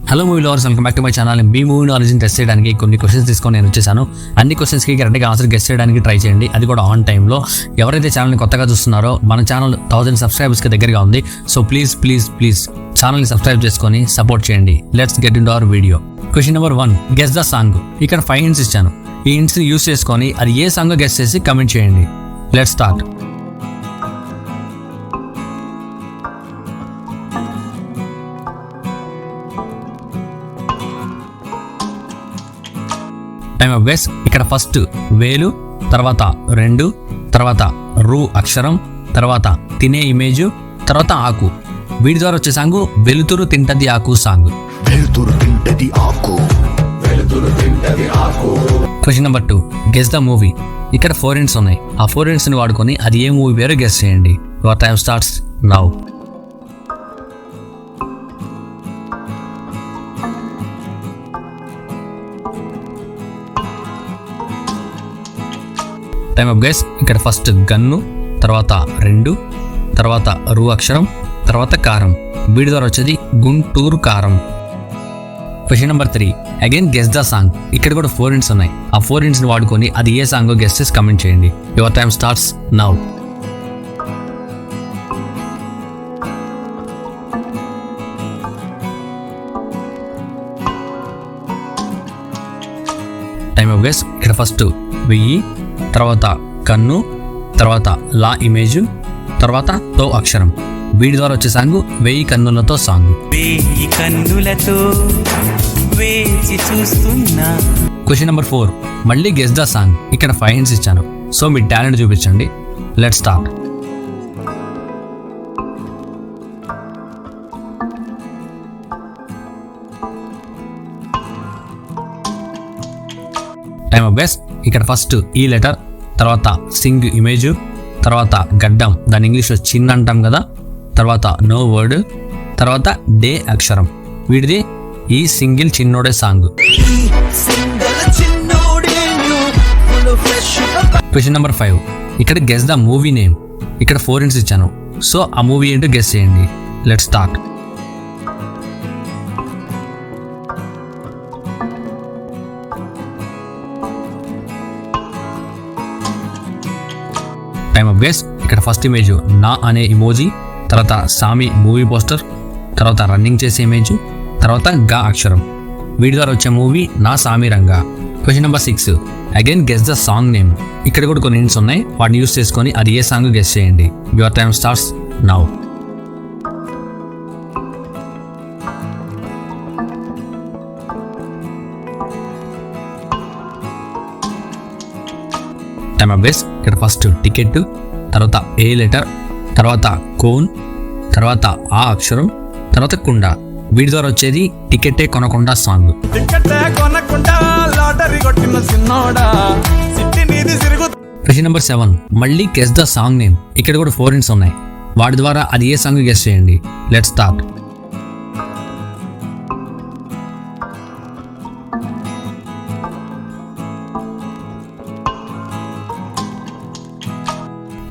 Hello movie lovers, welcome back to my channel. Me movie knowledge test చేయడానికి కొన్ని questions తీసుకొని నేను వచ్చేసాను. అన్ని క్వశ్చన్స్కి కరెక్ట్గా ఆన్సర్ గెస్ట్ చేయడానికి ట్రై చేయండి, అది కూడా ఆన్ టైంలో. ఎవరైతే ఛానల్ని కొత్తగా చూస్తున్నారో మన ఛానల్ 1000 సబ్స్క్రైబర్స్కి దగ్గరగా ఉంది. సో ప్లీజ్ ఛానల్ని సబ్స్క్రైబ్ చేసుకొని సపోర్ట్ చేయండి. Let's get in to our video. Question number 1, guess the song. ఇక్కడ 5 hints ఇచ్చాను. ఈ hintsని యూస్ చేసుకొని అది ఏ సాంగ్ గెస్ చేసి కమెంట్ చేయండి. Let's start. Time of guess. ఇక్కడ ఫస్ట్ వేలు, తర్వాత 2, తర్వాత రు అక్షరం, తర్వాత తినే ఇమేజ్, తర్వాత ఆకు. వీటి ద్వారా వచ్చే సాంగ్ వెలుతురు తింటది ఆకు song. Question number 2, guess the movie. ఇక్కడ 4 hints ఉన్నాయి. ఆ 4 hints ని వాడుకొని అది ఏ మూవీ పేరు గెస్ చేయండి. Your time starts now. Time of guess. ఇక్కడ ఫస్ట్ గన్ను, తర్వాత 2, తర్వాత రు అక్షరం, తర్వాత కారం. వీడి ద్వారా వచ్చేది గుంటూరు కారం. Question number 3, again guess the song. ఇక్కడ కూడా 4 hints ఉన్నాయి. ఆ 4 hints ని వాడుకొని అది ఏ సాంగ్ గెస్ చేసి కమెంట్ చేయండి. Your time starts now. Time of guess. ఇక్కడ ఫస్ట్ 1000, తర్వాత కన్ను, తర్వాత లా ఇమేజ్, తర్వాత తో అక్షరం. వీడి ద్వారా వచ్చే సాంగ్ 1000 కన్నులతో సాంగ్. క్వశ్చన్ నెంబర్ 4, మళ్ళీ గెస్ ద సాంగ్. ఇక్కడ 5 hints ఇచ్చాను. సో మీ టాలెంట్ చూపించండి. Let's start. Time of guess. ఇక్కడ ఫస్ట్ ఈ లెటర్, తర్వాత సింగ్ ఇమేజ్, తర్వాత గడ్డం, దాని ఇంగ్లీష్లో చిన్న అంటాం కదా, తర్వాత నో వర్డ్, తర్వాత డే అక్షరం. వీడిది ఈ సింగిల్ చిన్నోడే సాంగ్. క్వశ్చన్ నెంబర్ 5, ఇక్కడ గెస్ ద మూవీ నేమ్. ఇక్కడ 4 hints ఇచ్చాను. సో ఆ మూవీ ఏంటో గెస్ చేయండి. Let's start. Time of guess. ఇక్కడ ఫస్ట్ ఇమేజ్ నా అనే ఇమోజీ, తర్వాత సామి మూవీ పోస్టర్, తర్వాత రన్నింగ్ చేసే ఇమేజ్, తర్వాత గా అక్షరం. వీడి ద్వారా వచ్చే మూవీ నా సామి Ranga. Question number 6, again guess the song name. ఇక్కడ కూడా కొన్ని hints ఉన్నాయి. వాటిని యూస్ చేసుకొని అది ఏ సాంగ్ గెస్ చేయండి. Your time starts now. Time of guess. ఇక్కడ ఫస్ట్ టికెట్, తర్వాత ఏ లెటర్, తర్వాత కోన్, తర్వాత ఆ అక్షరం, తర్వాత కుండ. వీడి ద్వారా వచ్చేది టికెటే కొనకుండా సాంగ్. క్వశ్చన్ నెంబర్ 7, మళ్ళీ గెస్ ద సాంగ్ నేమ్. ఇక్కడ కూడా 4 hints ఉన్నాయి. వాటి ద్వారా అది ఏ సాంగ్ గెస్ చేయండి. Let's start.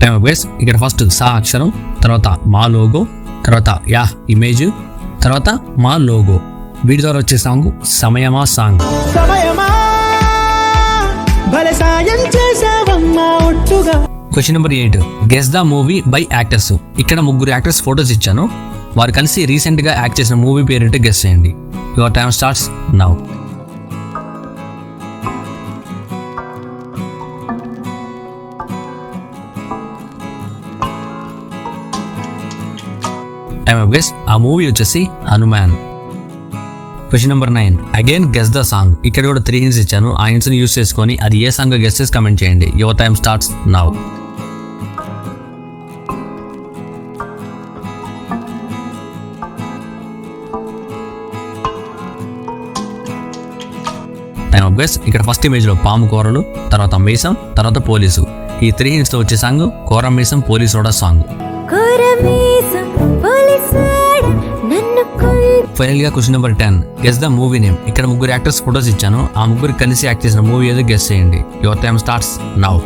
Time of guess. ఇక్కడ ఫస్ట్ సా అక్షరం, తర్వాత మా లోగో, తర్వాత యా ఇమేజ్, తర్వాత మా లోగో. వీటి ద్వారా వచ్చే సాంగ్ సమయమా song. Question number 8, guess the movie by actors. ఇక్కడ 3 యాక్టర్స్ ఫొటోస్ ఇచ్చాను. వారు కలిసి రీసెంట్ గా యాక్ట్ చేసిన మూవీ పేరేంటో గెస్ చేయండి. Your time starts now. Time of guess. ఆ మూవీ వచ్చేసి Hanuman. Question number 9, again guess the song. ఇక్కడ కూడా 3 hints ఇచ్చాను. ఆ hints ని యూస్ చేసుకొని అది ఏ సాంగ్ గెస్ చేసి కమెంట్ చేయండి. Your time starts now. Time of guess. ఇక్కడ ఫస్ట్ ఇమేజ్ లో పాము కూరలు, తర్వాత మీసం, తర్వాత పోలీసు. ఈ 3 hints తో వచ్చే సాంగ్ కూర మీసం పోలీసోడా సాంగ్. ఫైనల్ గా question number 10, guess the movie name. ఇక్కడ 3 యాక్టర్స్ ఫొటోస్ ఇచ్చాను. ఆ 3 కలిసి యాక్ట్ చేసిన మూవీ ఏదో గెస్ చేయండి. Your time starts now.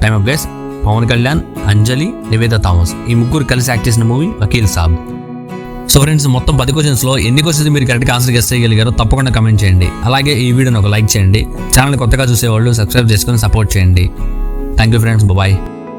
Time of guess Pawan Kalyan, Anjali, Nivetha Thomas ఈ ముగ్గురు కలిసి యాక్ట్ చేసిన movie Vakeel Saab. So friends, మొత్తం 10 క్వశ్చన్స్లో ఎన్ని క్వశ్చన్స్ మీరు కరెక్ట్గా ఆన్సర్ గెస్ చేయగలిగారో తప్పకుండా కమెంట్ చేయండి. అలాగే ఈ వీడియోని ఒక లైక్ చేయండి. ఛానల్ కొత్తగా చూసేవాళ్ళు సబ్స్క్రైబ్ చేసుకొని సపోర్ట్ చేయండి. Thank you friends, bye.